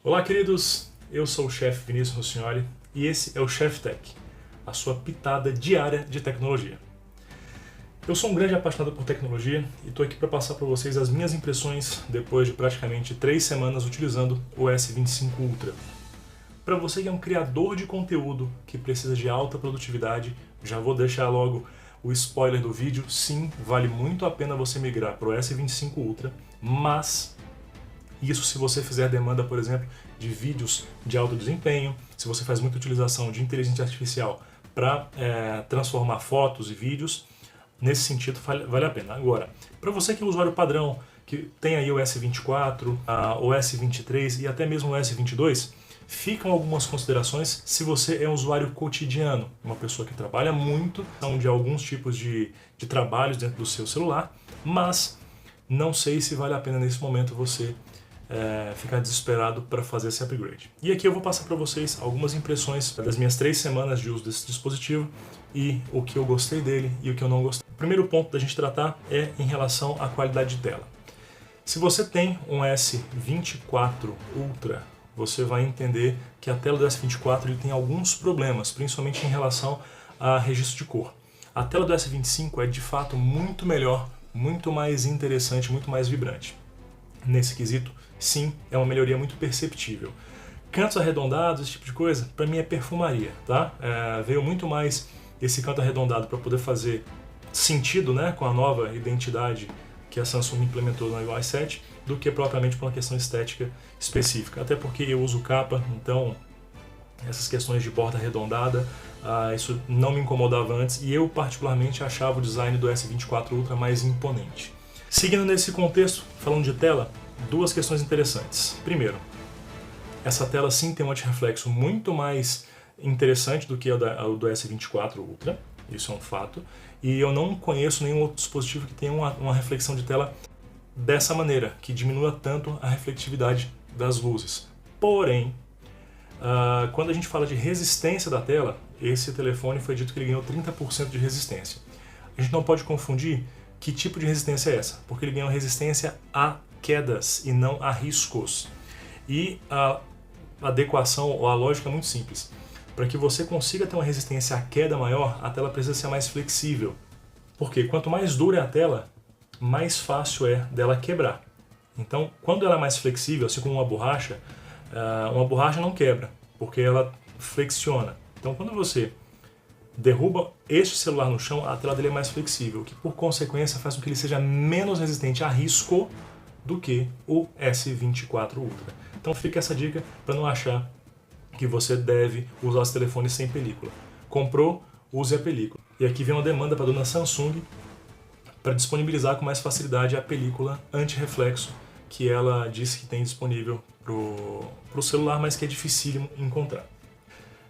Olá, queridos! Eu sou o chefe Vinícius Rossignoli e esse é o Chef Tech, a sua pitada diária de tecnologia. Eu sou um grande apaixonado por tecnologia e estou aqui para passar para vocês as minhas impressões depois de praticamente 3 semanas utilizando o S25 Ultra. Para você que é um criador de conteúdo que precisa de alta produtividade, já vou deixar logo o spoiler do vídeo. Sim, vale muito a pena você migrar para o S25 Ultra, mas isso se você fizer demanda, por exemplo, de vídeos de alto desempenho, se você faz muita utilização de inteligência artificial para transformar fotos e vídeos, nesse sentido vale a pena. Agora, para você que é usuário padrão, que tem aí o S24, o S23 e até mesmo o S22, ficam algumas considerações se você é um usuário cotidiano, uma pessoa que trabalha muito, são de alguns tipos de trabalhos dentro do seu celular, mas não sei se vale a pena nesse momento você ficar desesperado para fazer esse upgrade. E aqui eu vou passar para vocês algumas impressões das minhas 3 semanas de uso desse dispositivo e o que eu gostei dele e o que eu não gostei. O primeiro ponto da gente tratar é em relação à qualidade de tela. Se você tem um S24 Ultra, você vai entender que a tela do S24 ele tem alguns problemas, principalmente em relação a registro de cor. A tela do S25 é de fato muito melhor, muito mais interessante, muito mais vibrante. Nesse quesito, sim, é uma melhoria muito perceptível. Cantos arredondados, esse tipo de coisa, para mim é perfumaria, tá? Veio muito mais esse canto arredondado para poder fazer sentido, né, com a nova identidade que a Samsung implementou no iOS 7, do que propriamente por uma questão estética específica. Até porque eu uso capa, então essas questões de borda arredondada, isso não me incomodava antes e eu particularmente achava o design do S24 Ultra mais imponente. Seguindo nesse contexto, falando de tela, duas questões interessantes. Primeiro, essa tela sim tem um antirreflexo muito mais interessante do que o do S24 Ultra, isso é um fato, e eu não conheço nenhum outro dispositivo que tenha uma reflexão de tela dessa maneira, que diminua tanto a refletividade das luzes. Porém, quando a gente fala de resistência da tela, esse telefone foi dito que ele ganhou 30% de resistência. A gente não pode confundir que tipo de resistência é essa, porque ele ganhou resistência a quedas e não a riscos. E a adequação ou a lógica é muito simples. Para que você consiga ter uma resistência à queda maior, a tela precisa ser mais flexível. Porque quanto mais dura é a tela, mais fácil é dela quebrar. Então, quando ela é mais flexível, assim como uma borracha não quebra, porque ela flexiona. Então, quando você derruba este celular no chão, a tela dele é mais flexível, o que por consequência faz com que ele seja menos resistente a risco do que o S24 Ultra. Então fica essa dica para não achar que você deve usar os telefones sem película. Comprou, use a película. E aqui vem uma demanda para a dona Samsung para disponibilizar com mais facilidade a película anti-reflexo que ela disse que tem disponível para o celular, mas que é dificílimo encontrar.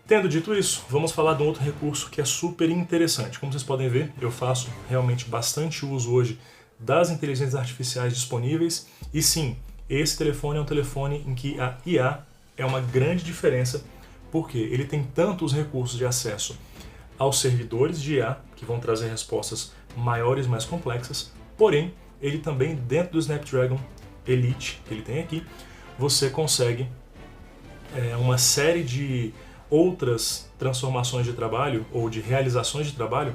Tendo dito isso, vamos falar de um outro recurso que é super interessante. Como vocês podem ver, eu faço realmente bastante uso hoje das inteligências artificiais disponíveis e sim, esse telefone é um telefone em que a IA é uma grande diferença porque ele tem tanto os recursos de acesso aos servidores de IA, que vão trazer respostas maiores, mais complexas, porém, ele também dentro do Snapdragon Elite, que ele tem aqui, você consegue uma série de outras transformações de trabalho ou de realizações de trabalho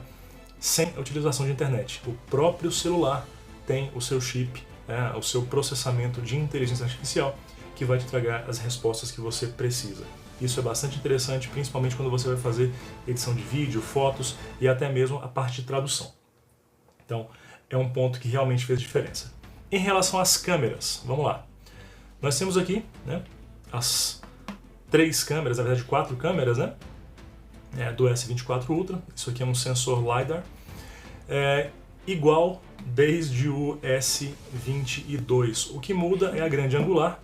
sem a utilização de internet. O próprio celular tem o seu chip, o seu processamento de inteligência artificial que vai te entregar as respostas que você precisa. Isso é bastante interessante, principalmente quando você vai fazer edição de vídeo, fotos e até mesmo a parte de tradução. Então, é um ponto que realmente fez diferença. Em relação às câmeras, vamos lá. Nós temos aqui, né, as 3 câmeras, na verdade 4 câmeras, né, do S24 Ultra. Isso aqui é um sensor LiDAR, igual desde o S22. O que muda é a grande angular,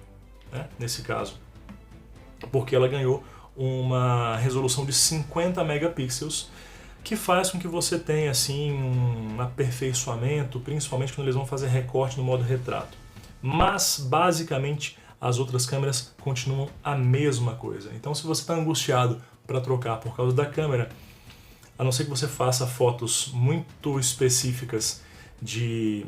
né, nesse caso, porque ela ganhou uma resolução de 50 megapixels, que faz com que você tenha assim, um aperfeiçoamento, principalmente quando eles vão fazer recorte no modo retrato. Mas, basicamente, as outras câmeras continuam a mesma coisa. Então, se você está angustiado para trocar por causa da câmera, a não ser que você faça fotos muito específicas de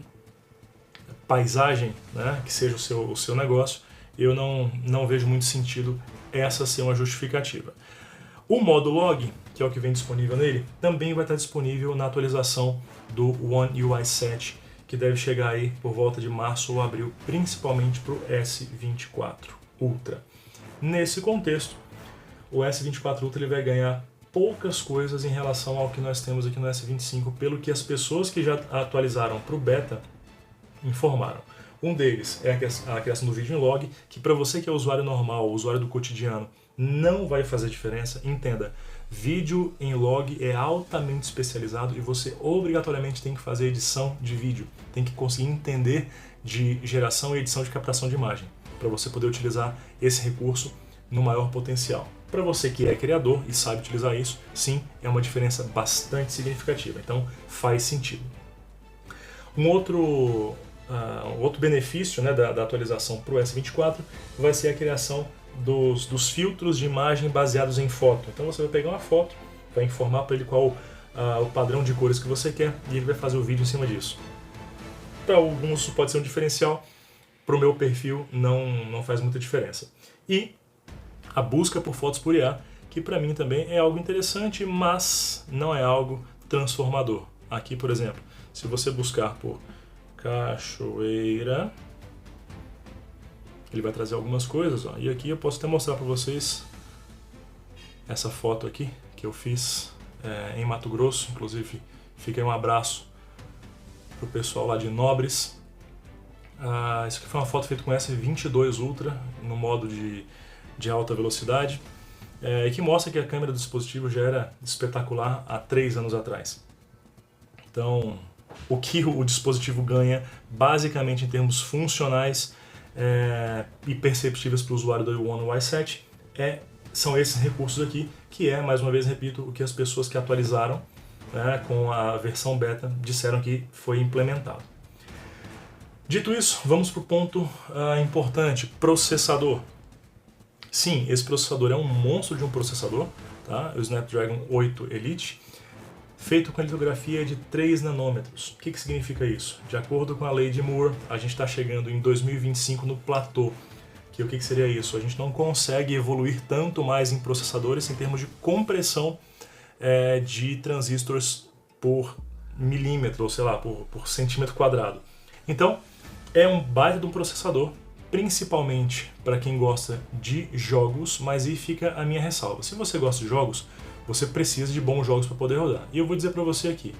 paisagem, né, que seja o seu negócio, eu não vejo muito sentido essa ser uma justificativa. O modo log, que é o que vem disponível nele, também vai estar disponível na atualização do One UI 7, que deve chegar aí por volta de março ou abril, principalmente para o S24 Ultra. Nesse contexto, o S24 Ultra ele vai ganhar poucas coisas em relação ao que nós temos aqui no S25, pelo que as pessoas que já atualizaram para o beta informaram. Um deles é a criação do vídeo em log, que para você que é usuário normal, usuário do cotidiano, não vai fazer diferença. Entenda, vídeo em log é altamente especializado e você obrigatoriamente tem que fazer edição de vídeo, tem que conseguir entender de geração e edição de captação de imagem, para você poder utilizar esse recurso no maior potencial. Para você que é criador e sabe utilizar isso, sim, é uma diferença bastante significativa, então faz sentido. Um outro benefício, né, da atualização para o S24 vai ser a criação dos filtros de imagem baseados em foto. Então você vai pegar uma foto, vai informar para ele qual o padrão de cores que você quer e ele vai fazer o vídeo em cima disso. Para alguns isso pode ser um diferencial, para o meu perfil não faz muita diferença. E a busca por fotos por IA, que para mim também é algo interessante, mas não é algo transformador. Aqui, por exemplo, se você buscar por cachoeira, ele vai trazer algumas coisas, ó. E aqui eu posso até mostrar para vocês essa foto aqui que eu fiz em Mato Grosso. Inclusive fica aí um abraço pro pessoal lá de Nobres. Isso aqui foi uma foto feita com S22 Ultra no modo de alta velocidade, e que mostra que a câmera do dispositivo já era espetacular há 3 anos atrás. Então, o que o dispositivo ganha, basicamente em termos funcionais e perceptíveis para o usuário do One UI 7, são esses recursos aqui, que mais uma vez, repito, o que as pessoas que atualizaram com a versão beta disseram que foi implementado. Dito isso, vamos para o ponto importante, processador. Sim, esse processador é um monstro de um processador, tá? O Snapdragon 8 Elite, feito com a litografia de 3 nanômetros. O que significa isso? De acordo com a lei de Moore, a gente está chegando em 2025 no platô. O que seria isso? A gente não consegue evoluir tanto mais em processadores em termos de compressão de transistores por milímetro, ou sei lá, por centímetro quadrado. Então, é um baita de um processador, principalmente para quem gosta de jogos, mas aí fica a minha ressalva. Se você gosta de jogos, você precisa de bons jogos para poder rodar. E eu vou dizer para você aqui,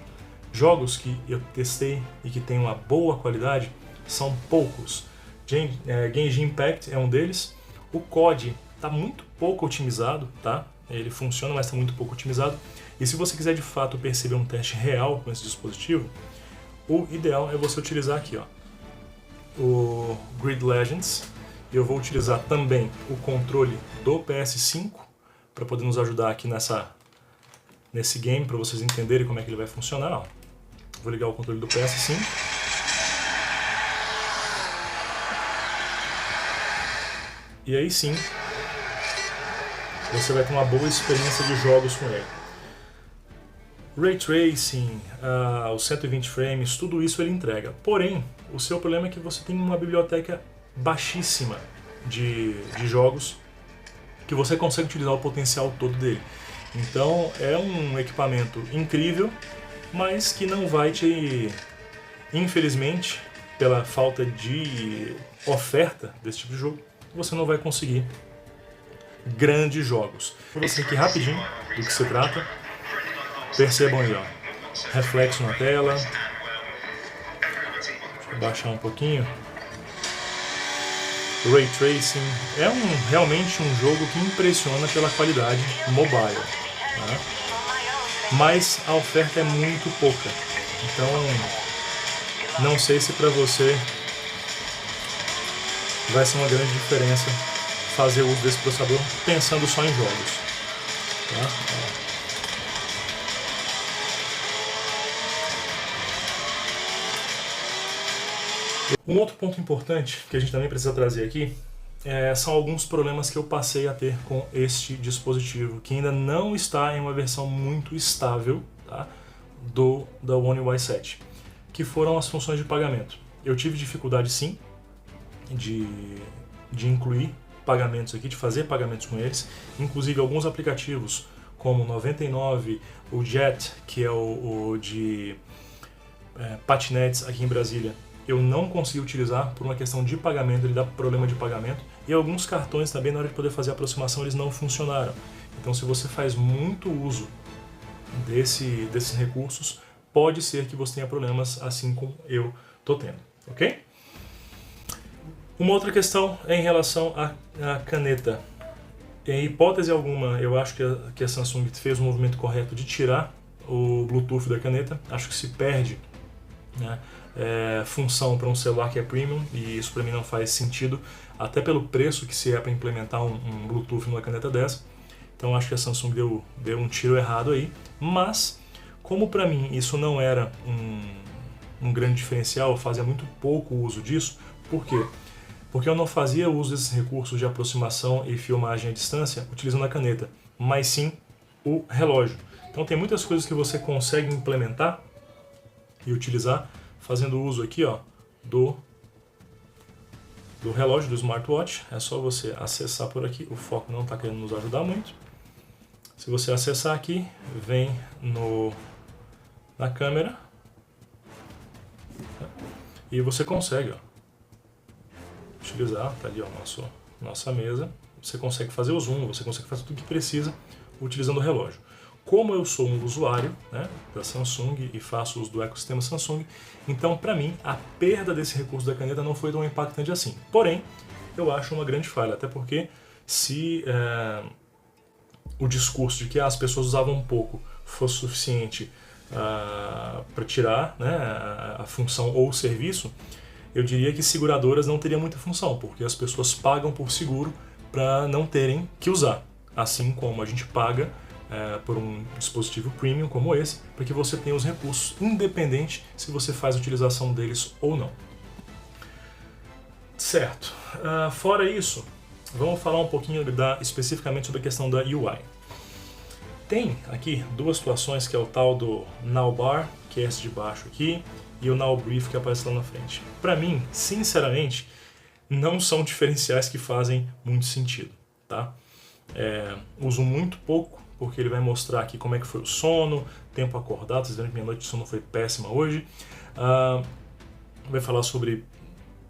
jogos que eu testei e que têm uma boa qualidade são poucos. Genshin Impact é um deles. O COD está muito pouco otimizado, tá? Ele funciona, mas está muito pouco otimizado. E se você quiser de fato perceber um teste real com esse dispositivo, o ideal é você utilizar aqui, ó, o Grid Legends. Eu vou utilizar também o controle do PS5 para poder nos ajudar aqui nesse game, para vocês entenderem como é que ele vai funcionar. Ó. Vou ligar o controle do PS5. E aí sim, você vai ter uma boa experiência de jogos com ele. Ray Tracing, os 120 frames, tudo isso ele entrega. Porém, o seu problema é que você tem uma biblioteca baixíssima de jogos que você consegue utilizar o potencial todo dele. Então é um equipamento incrível, mas que não vai te, infelizmente, pela falta de oferta desse tipo de jogo, você não vai conseguir grandes jogos. Vou você aqui rapidinho do que se trata. Percebam aí, ó, reflexo na tela. Deixa eu baixar um pouquinho. Ray Tracing. É realmente um jogo que impressiona pela qualidade mobile, tá? Mas a oferta é muito pouca. Então, não sei se para você vai ser uma grande diferença fazer uso desse processador pensando só em jogos. Tá? Um outro ponto importante que a gente também precisa trazer aqui são alguns problemas que eu passei a ter com este dispositivo, que ainda não está em uma versão muito estável, tá, da One UI 7, que foram as funções de pagamento. Eu tive dificuldade sim de de incluir pagamentos aqui, de fazer pagamentos com eles. Inclusive alguns aplicativos como o 99, o Jet, que é o de patinetes aqui em Brasília, eu não consegui utilizar por uma questão de pagamento, ele dá problema de pagamento. E alguns cartões também, na hora de poder fazer a aproximação, eles não funcionaram. Então, se você faz muito uso desses recursos, pode ser que você tenha problemas assim como eu estou tendo, ok? Uma outra questão é em relação à caneta. Em hipótese alguma, eu acho que a Samsung fez o movimento correto de tirar o Bluetooth da caneta. Acho que se perde, né, função para um celular que é premium, e isso para mim não faz sentido, até pelo preço que se é para implementar um Bluetooth numa caneta dessa. Então acho que a Samsung deu um tiro errado aí, mas como para mim isso não era um grande diferencial, eu fazia muito pouco uso disso. Por quê? Porque eu não fazia uso desses recursos de aproximação e filmagem à distância utilizando a caneta, mas sim o relógio. Então tem muitas coisas que você consegue implementar e utilizar fazendo uso aqui, ó, do relógio, do smartwatch. É só você acessar por aqui, o foco não está querendo nos ajudar muito. Se você acessar aqui, vem na câmera e você consegue, ó, utilizar, tá ali, ó, nossa mesa. Você consegue fazer o zoom, você consegue fazer tudo que precisa utilizando o relógio. Como eu sou um usuário, né, da Samsung e faço uso do ecossistema Samsung, então para mim a perda desse recurso da caneta não foi tão impactante assim. Porém, eu acho uma grande falha, até porque se o discurso de que as pessoas usavam um pouco fosse suficiente para tirar, né, a função ou o serviço, eu diria que seguradoras não teriam muita função, porque as pessoas pagam por seguro para não terem que usar, assim como a gente paga por um dispositivo premium como esse, para que você tenha os recursos, independente se você faz a utilização deles ou não. Certo. Fora isso, vamos falar um pouquinho especificamente sobre a questão da UI. Tem aqui duas situações, que é o tal do Now Bar, que é esse de baixo aqui, e o Now Brief, que aparece lá na frente. Para mim, sinceramente, não são diferenciais que fazem muito sentido, tá? Uso muito pouco, porque ele vai mostrar aqui como é que foi o sono, tempo acordado. Vocês viram que minha noite de sono foi péssima hoje. Vai falar sobre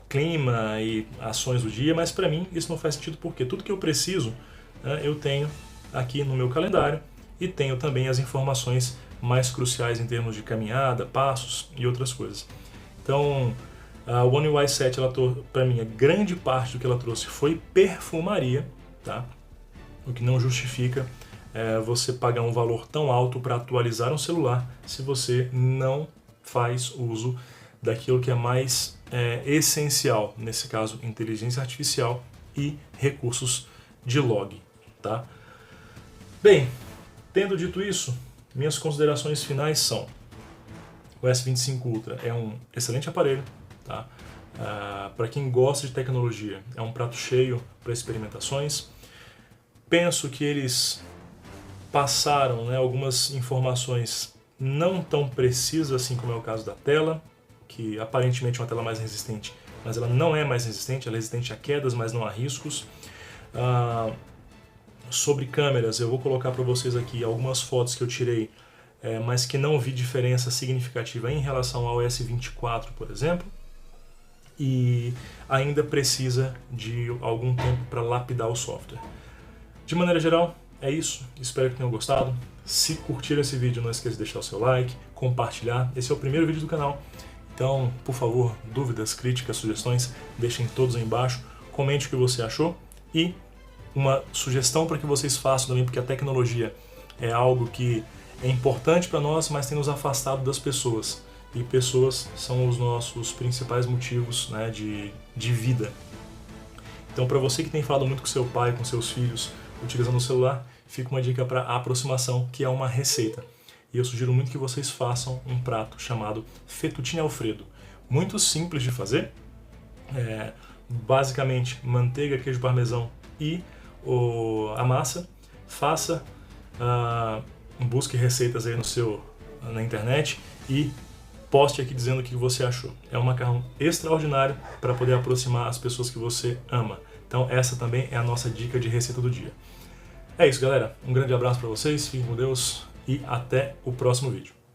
clima e ações do dia, mas para mim isso não faz sentido, porque tudo que eu preciso eu tenho aqui no meu calendário, e tenho também as informações mais cruciais em termos de caminhada, passos e outras coisas. Então, a One UI 7, para mim, a grande parte do que ela trouxe foi perfumaria, tá? O que não justifica você pagar um valor tão alto para atualizar um celular se você não faz uso daquilo que é mais essencial, nesse caso, inteligência artificial e recursos de log, tá? Bem, tendo dito isso, minhas considerações finais são: o S25 Ultra é um excelente aparelho, tá? Para quem gosta de tecnologia, é um prato cheio para experimentações. Penso que eles passaram, né, algumas informações não tão precisas assim como é o caso da tela, que aparentemente é uma tela mais resistente, mas ela não é mais resistente, ela é resistente a quedas, mas não a riscos. Sobre câmeras, eu vou colocar para vocês aqui algumas fotos que eu tirei, mas que não vi diferença significativa em relação ao S24, por exemplo, e ainda precisa de algum tempo para lapidar o software. De maneira geral, é isso. Espero que tenham gostado. Se curtiram esse vídeo, não esqueça de deixar o seu like, compartilhar. Esse é o primeiro vídeo do canal, então, por favor, dúvidas, críticas, sugestões, deixem todos aí embaixo. Comente o que você achou e uma sugestão para que vocês façam também, porque a tecnologia é algo que é importante para nós, mas tem nos afastado das pessoas. E pessoas são os nossos principais motivos, né, de vida. Então, para você que tem falado muito com seu pai, com seus filhos, utilizando o celular, fica uma dica para a aproximação, que é uma receita. E eu sugiro muito que vocês façam um prato chamado fettuccine alfredo. Muito simples de fazer. Basicamente, manteiga, queijo parmesão e a massa. Faça, busque receitas aí na internet e poste aqui dizendo o que você achou. É um macarrão extraordinário para poder aproximar as pessoas que você ama. Então essa também é a nossa dica de receita do dia. É isso, galera. Um grande abraço para vocês, fiquem com Deus e até o próximo vídeo.